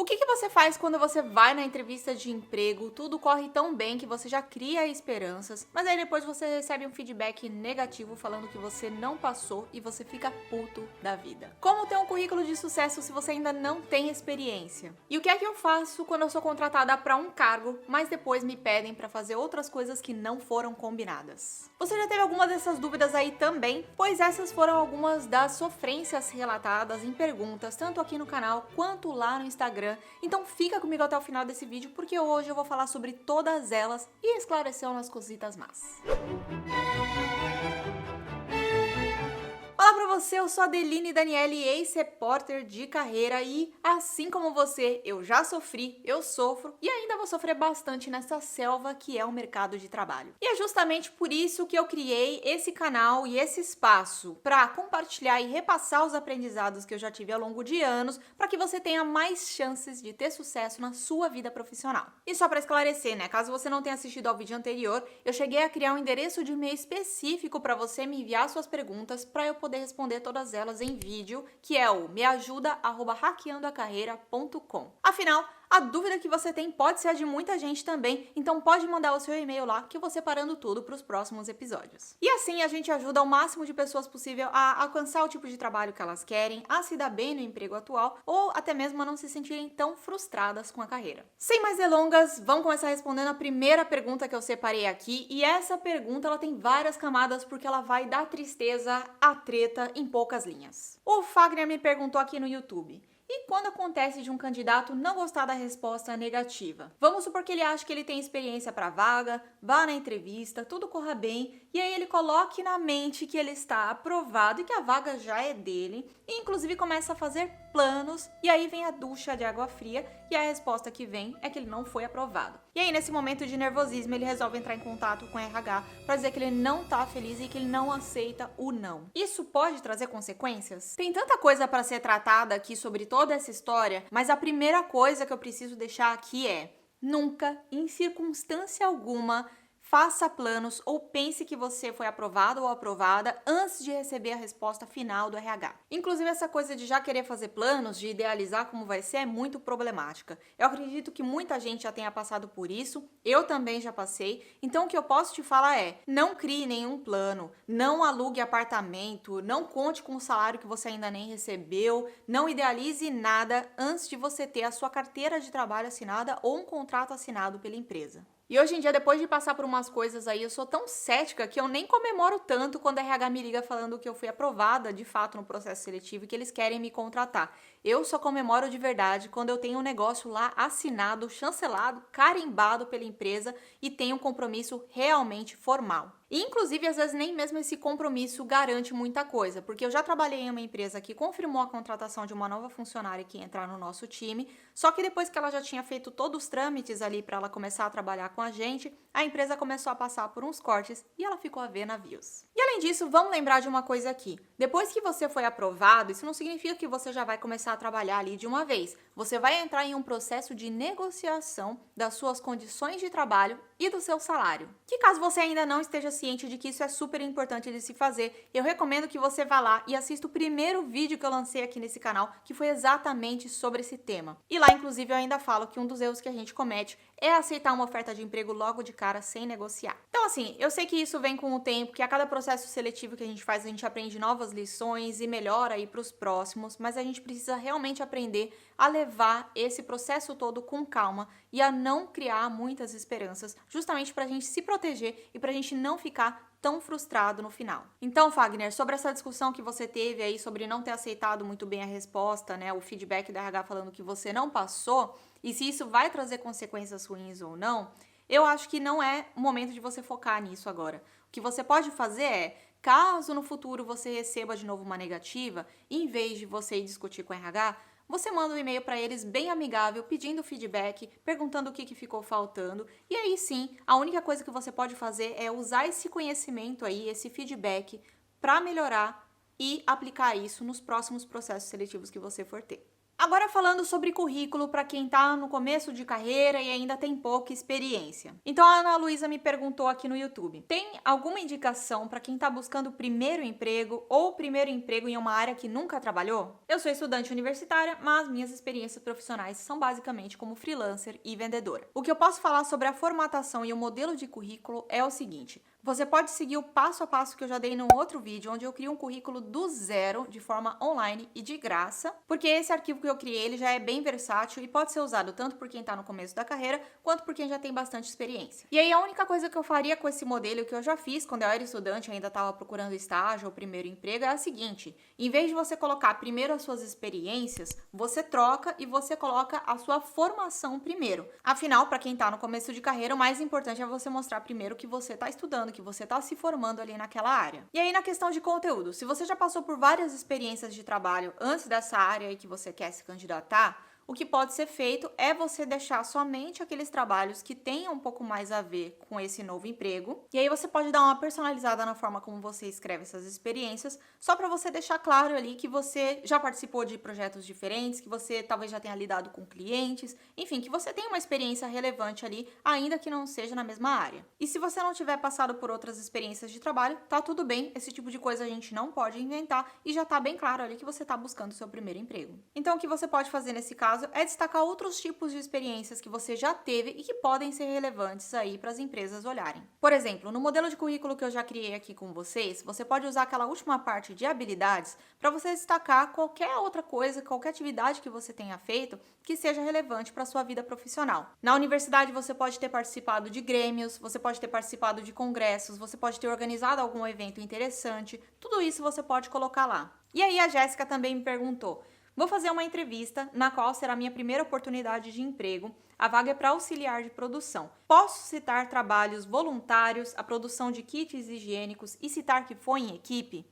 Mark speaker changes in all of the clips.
Speaker 1: O que você faz quando você vai na entrevista de emprego, tudo corre tão bem que você já cria esperanças, mas aí depois você recebe um feedback negativo falando que você não passou e você fica puto da vida? Como ter um currículo de sucesso se você ainda não tem experiência? E o que é que eu faço quando eu sou contratada para um cargo, mas depois me pedem para fazer outras coisas que não foram combinadas? Você já teve alguma dessas dúvidas aí também? Pois essas foram algumas das sofrências relatadas em perguntas, tanto aqui no canal quanto lá no Instagram. Então fica comigo até o final desse vídeo, porque hoje eu vou falar sobre todas elas e esclarecer umas cositas más. Olá pra você, eu sou a Adeline Daniele, ex-repórter de carreira e, assim como você, eu já sofri, eu sofro e ainda vou sofrer bastante nessa selva que é o mercado de trabalho. E é justamente por isso que eu criei esse canal e esse espaço para compartilhar e repassar os aprendizados que eu já tive ao longo de anos para que você tenha mais chances de ter sucesso na sua vida profissional. E só para esclarecer, né, caso você não tenha assistido ao vídeo anterior, eu cheguei a criar um endereço de e-mail específico para você me enviar suas perguntas para eu poder responder todas elas em vídeo, que é o meajuda@hackeandoacarreira.com. Afinal, a dúvida que você tem pode ser a de muita gente também, então pode mandar o seu e-mail lá que eu vou separando tudo para os próximos episódios. E assim a gente ajuda o máximo de pessoas possível a alcançar o tipo de trabalho que elas querem, a se dar bem no emprego atual ou até mesmo a não se sentirem tão frustradas com a carreira. Sem mais delongas, vamos começar respondendo a primeira pergunta que eu separei aqui, e essa pergunta ela tem várias camadas porque ela vai da tristeza à treta em poucas linhas. O Fagner me perguntou aqui no YouTube: e quando acontece de um candidato não gostar da resposta negativa? Vamos supor que ele acha que ele tem experiência para a vaga, vá na entrevista, tudo corra bem, e aí ele coloque na mente que ele está aprovado e que a vaga já é dele, e inclusive começa a fazer planos, e aí vem a ducha de água fria, e a resposta que vem é que ele não foi aprovado. E aí, nesse momento de nervosismo, ele resolve entrar em contato com a RH para dizer que ele não tá feliz e que ele não aceita o não. Isso pode trazer consequências? Tem tanta coisa para ser tratada aqui sobre toda essa história, mas a primeira coisa que eu preciso deixar aqui é: nunca, em circunstância alguma, faça planos ou pense que você foi aprovado ou aprovada antes de receber a resposta final do RH. Inclusive, essa coisa de já querer fazer planos, de idealizar como vai ser, é muito problemática. Eu acredito que muita gente já tenha passado por isso, eu também já passei, então o que eu posso te falar é: não crie nenhum plano, não alugue apartamento, não conte com o salário que você ainda nem recebeu, não idealize nada antes de você ter a sua carteira de trabalho assinada ou um contrato assinado pela empresa. E hoje em dia, depois de passar por umas coisas aí, eu sou tão cética que eu nem comemoro tanto quando a RH me liga falando que eu fui aprovada de fato no processo seletivo e que eles querem me contratar. Eu só comemoro de verdade quando eu tenho um negócio lá assinado, chancelado, carimbado pela empresa e tenho um compromisso realmente formal. E, inclusive, às vezes nem mesmo esse compromisso garante muita coisa, porque eu já trabalhei em uma empresa que confirmou a contratação de uma nova funcionária que ia entrar no nosso time, só que depois que ela já tinha feito todos os trâmites ali para ela começar a trabalhar com a gente, a empresa começou a passar por uns cortes e ela ficou a ver navios. E além disso, vamos lembrar de uma coisa aqui: depois que você foi aprovado, isso não significa que você já vai começar a trabalhar ali de uma vez. Você vai entrar em um processo de negociação das suas condições de trabalho e do seu salário. Que caso você ainda não esteja ciente de que isso é super importante de se fazer, eu recomendo que você vá lá e assista o primeiro vídeo que eu lancei aqui nesse canal, que foi exatamente sobre esse tema. E lá, inclusive, eu ainda falo que um dos erros que a gente comete é aceitar uma oferta de emprego logo de cara sem negociar. Então, assim, eu sei que isso vem com o tempo, que a cada processo seletivo que a gente faz, a gente aprende novas lições e melhora aí para os próximos, mas a gente precisa realmente aprender a levar esse processo todo com calma e a não criar muitas esperanças, justamente para a gente se proteger e para a gente não ficar tão frustrado no final. Então, Fagner, sobre essa discussão que você teve aí sobre não ter aceitado muito bem a resposta, né, o feedback da RH falando que você não passou, e se isso vai trazer consequências ruins ou não, eu acho que não é o momento de você focar nisso agora. O que você pode fazer é, caso no futuro você receba de novo uma negativa, em vez de você ir discutir com o RH, você manda um e-mail para eles bem amigável, pedindo feedback, perguntando o que ficou faltando, e aí sim, a única coisa que você pode fazer é usar esse conhecimento aí, esse feedback, para melhorar e aplicar isso nos próximos processos seletivos que você for ter. Agora falando sobre currículo para quem está no começo de carreira e ainda tem pouca experiência. Então a Ana Luísa me perguntou aqui no YouTube: tem alguma indicação para quem está buscando o primeiro emprego ou o primeiro emprego em uma área que nunca trabalhou? Eu sou estudante universitária, mas minhas experiências profissionais são basicamente como freelancer e vendedora. O que eu posso falar sobre a formatação e o modelo de currículo é o seguinte: você pode seguir o passo a passo que eu já dei num outro vídeo, onde eu crio um currículo do zero, de forma online e de graça, porque esse arquivo que eu criei ele já é bem versátil e pode ser usado tanto por quem está no começo da carreira, quanto por quem já tem bastante experiência. E aí a única coisa que eu faria com esse modelo que eu já fiz quando eu era estudante e ainda estava procurando estágio ou primeiro emprego é a seguinte: em vez de você colocar primeiro as suas experiências, você troca e você coloca a sua formação primeiro. Afinal, para quem está no começo de carreira, o mais importante é você mostrar primeiro que você está estudando, que você está se formando ali naquela área. E aí na questão de conteúdo, se você já passou por várias experiências de trabalho antes dessa área aí que você quer se candidatar, o que pode ser feito é você deixar somente aqueles trabalhos que tenham um pouco mais a ver com esse novo emprego. E aí você pode dar uma personalizada na forma como você escreve essas experiências, só para você deixar claro ali que você já participou de projetos diferentes, que você talvez já tenha lidado com clientes, enfim, que você tem uma experiência relevante ali, ainda que não seja na mesma área. E se você não tiver passado por outras experiências de trabalho, tá tudo bem, esse tipo de coisa a gente não pode inventar e já tá bem claro ali que você tá buscando o seu primeiro emprego. Então o que você pode fazer nesse caso é destacar outros tipos de experiências que você já teve e que podem ser relevantes aí para as empresas olharem. Por exemplo, no modelo de currículo que eu já criei aqui com vocês, você pode usar aquela última parte de habilidades para você destacar qualquer outra coisa, qualquer atividade que você tenha feito que seja relevante para a sua vida profissional. Na universidade você pode ter participado de grêmios, você pode ter participado de congressos, você pode ter organizado algum evento interessante, tudo isso você pode colocar lá. E aí a Jéssica também me perguntou: vou fazer uma entrevista na qual será minha primeira oportunidade de emprego. A vaga é para auxiliar de produção. Posso citar trabalhos voluntários, a produção de kits higiênicos e citar que foi em equipe?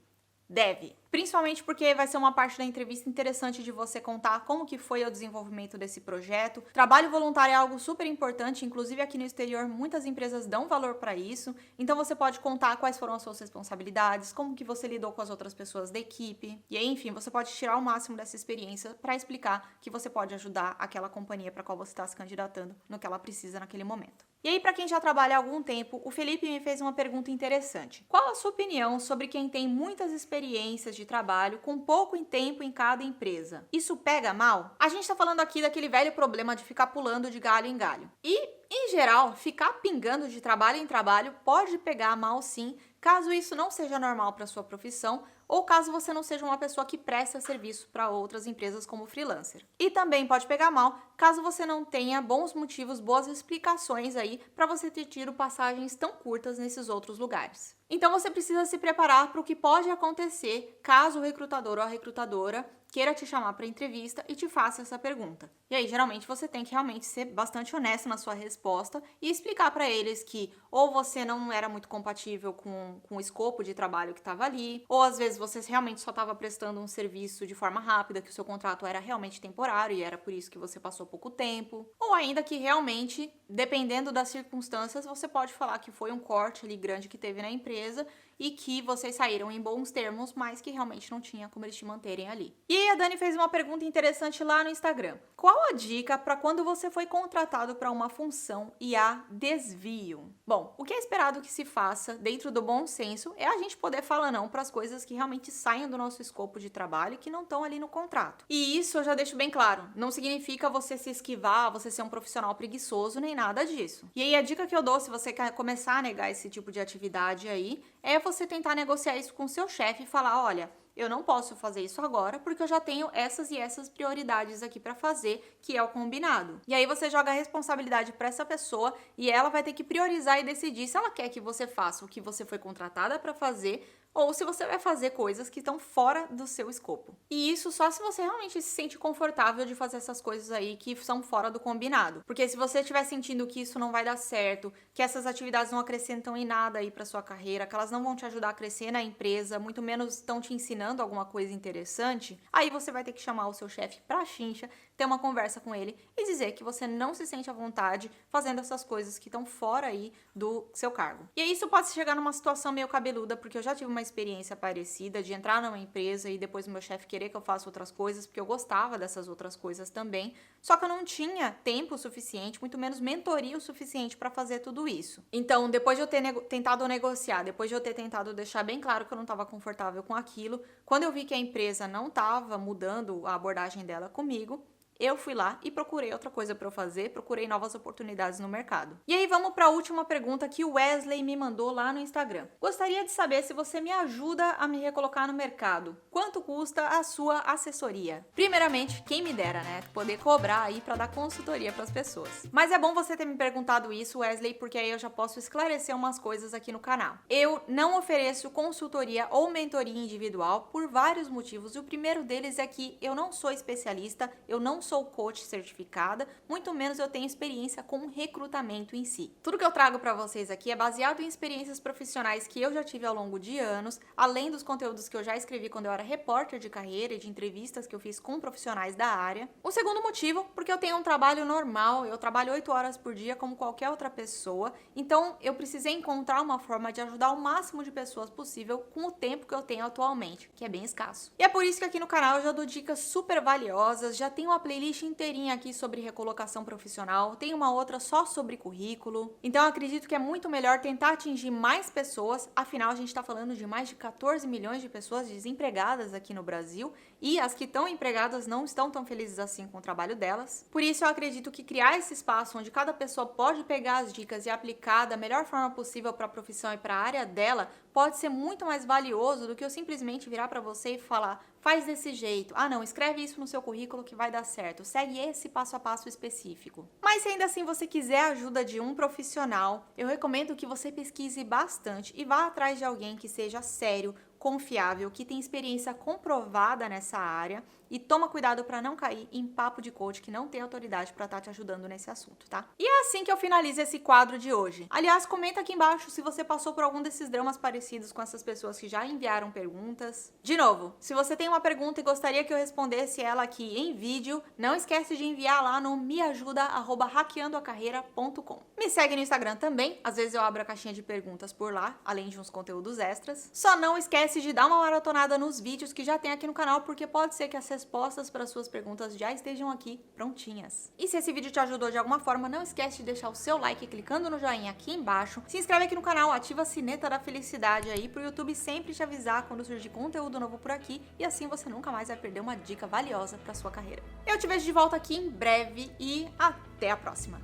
Speaker 1: Deve. Principalmente porque vai ser uma parte da entrevista interessante de você contar como que foi o desenvolvimento desse projeto. Trabalho voluntário é algo super importante, inclusive aqui no exterior muitas empresas dão valor para isso. Então você pode contar quais foram as suas responsabilidades, como que você lidou com as outras pessoas da equipe. E aí, enfim, você pode tirar o máximo dessa experiência para explicar que você pode ajudar aquela companhia para qual você está se candidatando no que ela precisa naquele momento. E aí, para quem já trabalha há algum tempo, o Felipe me fez uma pergunta interessante. Qual a sua opinião sobre quem tem muitas experiências de trabalho com pouco tempo em cada empresa? Isso pega mal? A gente está falando aqui daquele velho problema de ficar pulando de galho em galho. E, em geral, ficar pingando de trabalho em trabalho pode pegar mal sim, caso isso não seja normal para sua profissão ou caso você não seja uma pessoa que presta serviço para outras empresas como freelancer. E também pode pegar mal caso você não tenha bons motivos, boas explicações aí para você ter tido passagens tão curtas nesses outros lugares. Então você precisa se preparar para o que pode acontecer caso o recrutador ou a recrutadora queira te chamar para entrevista e te faça essa pergunta. E aí, geralmente, você tem que realmente ser bastante honesto na sua resposta e explicar para eles que ou você não era muito compatível com o escopo de trabalho que estava ali, ou às vezes você realmente só estava prestando um serviço de forma rápida, que o seu contrato era realmente temporário e era por isso que você passou pouco tempo, ou ainda que realmente, dependendo das circunstâncias, você pode falar que foi um corte ali grande que teve na empresa e que vocês saíram em bons termos, mas que realmente não tinha como eles te manterem ali. E aí a Dani fez uma pergunta interessante lá no Instagram. Qual a dica para quando você foi contratado para uma função e há desvio? Bom, o que é esperado que se faça dentro do bom senso é a gente poder falar não para as coisas que realmente saiam do nosso escopo de trabalho e que não estão ali no contrato. E isso eu já deixo bem claro, não significa você se esquivar, você ser um profissional preguiçoso, nem nada disso. E aí a dica que eu dou se você quer começar a negar esse tipo de atividade aí, é você tentar negociar isso com o seu chefe e falar: olha, eu não posso fazer isso agora porque eu já tenho essas e essas prioridades aqui para fazer, que é o combinado. E aí você joga a responsabilidade para essa pessoa e ela vai ter que priorizar e decidir se ela quer que você faça o que você foi contratada para fazer ou se você vai fazer coisas que estão fora do seu escopo. E isso só se você realmente se sente confortável de fazer essas coisas aí que são fora do combinado. Porque se você estiver sentindo que isso não vai dar certo, que essas atividades não acrescentam em nada aí para sua carreira, que elas não vão te ajudar a crescer na empresa, muito menos estão te ensinando alguma coisa interessante, aí você vai ter que chamar o seu chefe pra chincha, ter uma conversa com ele e dizer que você não se sente à vontade fazendo essas coisas que estão fora aí do seu cargo. E aí isso pode chegar numa situação meio cabeluda, porque eu já tive uma uma experiência parecida, de entrar numa empresa e depois o meu chefe querer que eu faça outras coisas, porque eu gostava dessas outras coisas também, só que eu não tinha tempo suficiente, muito menos mentoria o suficiente para fazer tudo isso. Então, depois de eu ter tentado negociar, depois de eu ter tentado deixar bem claro que eu não estava confortável com aquilo, quando eu vi que a empresa não estava mudando a abordagem dela comigo, eu fui lá e procurei outra coisa para eu fazer, procurei novas oportunidades no mercado. E aí vamos para a última pergunta que o Wesley me mandou lá no Instagram. Gostaria de saber se você me ajuda a me recolocar no mercado. Quanto custa a sua assessoria? Primeiramente, quem me dera, né? Poder cobrar aí para dar consultoria para as pessoas. Mas é bom você ter me perguntado isso, Wesley, porque aí eu já posso esclarecer umas coisas aqui no canal. Eu não ofereço consultoria ou mentoria individual por vários motivos. E o primeiro deles é que eu não sou especialista, eu não sou coach certificada, muito menos eu tenho experiência com recrutamento em si. Tudo que eu trago para vocês aqui é baseado em experiências profissionais que eu já tive ao longo de anos, além dos conteúdos que eu já escrevi quando eu era repórter de carreira e de entrevistas que eu fiz com profissionais da área. O segundo motivo, porque eu tenho um trabalho normal, eu trabalho 8 horas por dia como qualquer outra pessoa, então eu precisei encontrar uma forma de ajudar o máximo de pessoas possível com o tempo que eu tenho atualmente, que é bem escasso. E é por isso que aqui no canal eu já dou dicas super valiosas, já tenho uma playlist inteirinha aqui sobre recolocação profissional, tem uma outra só sobre currículo. Então eu acredito que é muito melhor tentar atingir mais pessoas, afinal a gente está falando de mais de 14 milhões de pessoas desempregadas aqui no Brasil e as que estão empregadas não estão tão felizes assim com o trabalho delas. Por isso eu acredito que criar esse espaço onde cada pessoa pode pegar as dicas e aplicar da melhor forma possível para a profissão e para a área dela pode ser muito mais valioso do que eu simplesmente virar para você e falar: faz desse jeito, não, escreve isso no seu currículo que vai dar certo, segue esse passo a passo específico. Mas se ainda assim você quiser a ajuda de um profissional, eu recomendo que você pesquise bastante e vá atrás de alguém que seja sério, confiável, que tem experiência comprovada nessa área e toma cuidado para não cair em papo de coach que não tem autoridade para estar te ajudando nesse assunto, tá? E é assim que eu finalizo esse quadro de hoje. Aliás, comenta aqui embaixo se você passou por algum desses dramas parecidos com essas pessoas que já enviaram perguntas. De novo, se você tem uma pergunta e gostaria que eu respondesse ela aqui em vídeo, não esquece de enviar lá no meajuda@hackeandoacarreira.com. Me segue no Instagram também, às vezes eu abro a caixinha de perguntas por lá, além de uns conteúdos extras. Só não esquece de dar uma maratonada nos vídeos que já tem aqui no canal, porque pode ser que as respostas para suas perguntas já estejam aqui prontinhas. E se esse vídeo te ajudou de alguma forma, não esquece de deixar o seu like clicando no joinha aqui embaixo, se inscreve aqui no canal, ativa a sineta da felicidade aí pro YouTube sempre te avisar quando surgir conteúdo novo por aqui e assim você nunca mais vai perder uma dica valiosa para sua carreira. Eu te vejo de volta aqui em breve e até a próxima!